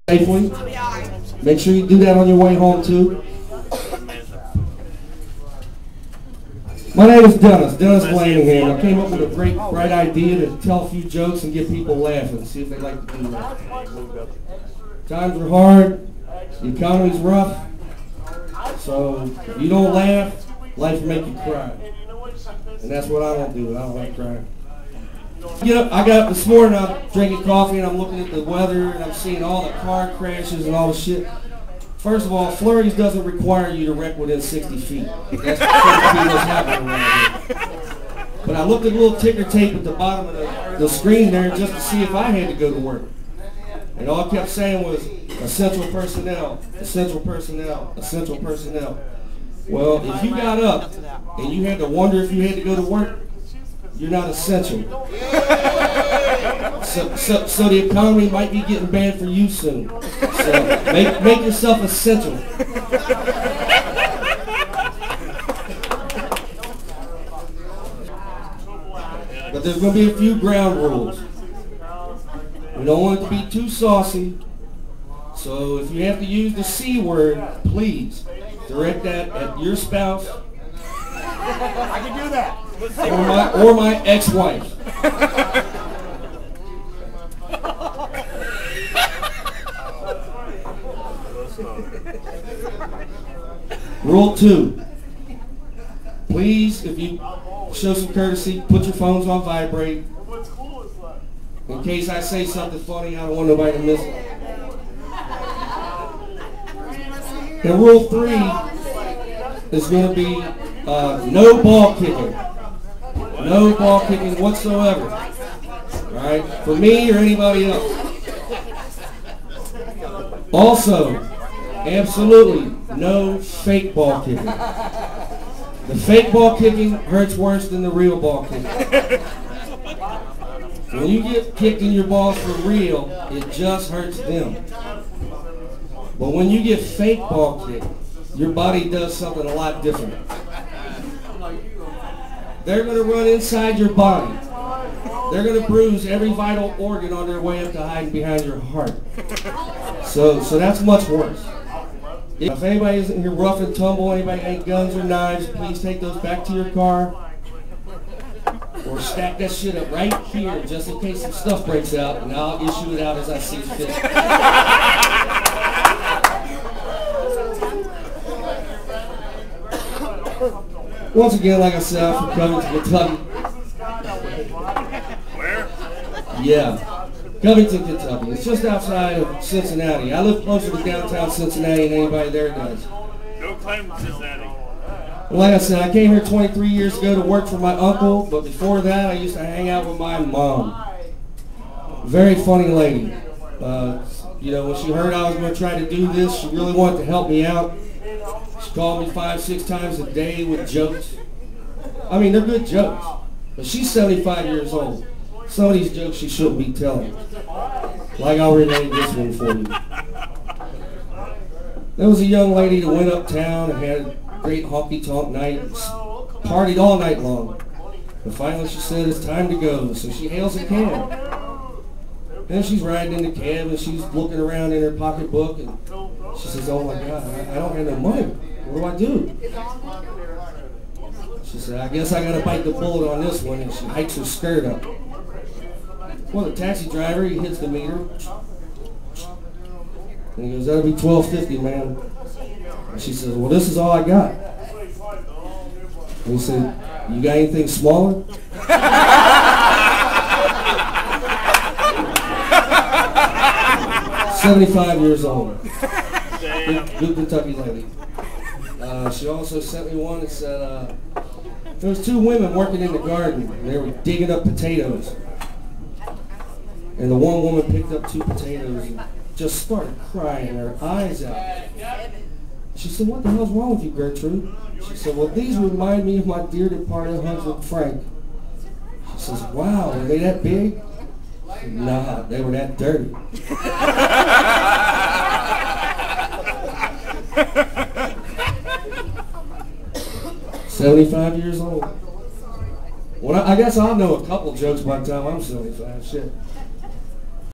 Safely. Make sure you do that on your way home too. My name is Dennis Lanningham. I came up with a bright idea to tell a few jokes and get people laughing, see if they like to do that. Times are hard, the economy's rough, so if you don't laugh, life will make you cry. And that's what I don't do, I don't like crying. I got up this morning, I'm drinking coffee and I'm looking at the weather and I'm seeing all the car crashes and all the shit. First of all, Flurries doesn't require you to wreck within 60 feet. That's what's happening around here. But I looked at a little ticker tape at the bottom of the screen there just to see if I had to go to work. And all I kept saying was, essential personnel, essential personnel, essential personnel. Well, if you got up and you had to wonder if you had to go to work, you're not essential. So the economy might be getting bad for you soon. So make yourself essential. But there's going to be a few ground rules. We don't want it to be too saucy. So if you have to use the C word, please direct that at your spouse. I can do that. Or my ex-wife. Rule 2. Please, if you show some courtesy, put your phones on vibrate. In case I say something funny, I don't want nobody to miss it. And rule 3 is going to be no ball kicking. No ball kicking whatsoever. Alright? For me or anybody else. Also, absolutely no fake ball kicking. The fake ball kicking hurts worse than the real ball kicking. When you get kicked in your balls for real, it just hurts them. But when you get fake ball kicked, your body does something a lot different. They're going to run inside your body. They're going to bruise every vital organ on their way up to hiding behind your heart. So that's much worse. If anybody isn't here rough and tumble, anybody ain't guns or knives, please take those back to your car. Or stack that shit up right here just in case some stuff breaks out, and I'll issue it out as I see fit. Once again, like I said, I'm from Covington, Kentucky. Where? Yeah, Covington, Kentucky. It's just outside of Cincinnati. I live closer to downtown Cincinnati than anybody there does. No claim to Cincinnati. Well, like I said, I came here 23 years ago to work for my uncle, but before that, I used to hang out with my mom. Very funny lady. You know, when she heard I was going to try to do this, she really wanted to help me out. She called me 5-6 times a day with jokes. I mean, they're good jokes. But she's 75 years old. Some of these jokes she shouldn't be telling. Like I'll relay this one for you. There was a young lady that went uptown and had a great honky-tonk night. Partied all night long. And finally she said it's time to go. So she hails a cab. And she's riding in the cab and she's looking around in her pocketbook and she says, oh my God, I don't have no money. What do? She said, I guess I gotta bite the bullet on this one, and she hikes her skirt up. Well, the taxi driver, he hits the meter. And he goes, that'll be $12.50, man. And she says, well, this is all I got. And he said, you got anything smaller? 75 years old. Good Kentucky lady. She also sent me one that said, there was 2 women working in the garden, and they were digging up potatoes. And the one woman picked up 2 potatoes and just started crying her eyes out. She said, what the hell's wrong with you, Gertrude? She said, well, these remind me of my dear departed husband, Frank. She says, wow, were they that big? Said, nah, they were that dirty. 75 years old. Well, I guess I'll know a couple jokes by the time I'm 75. Shit.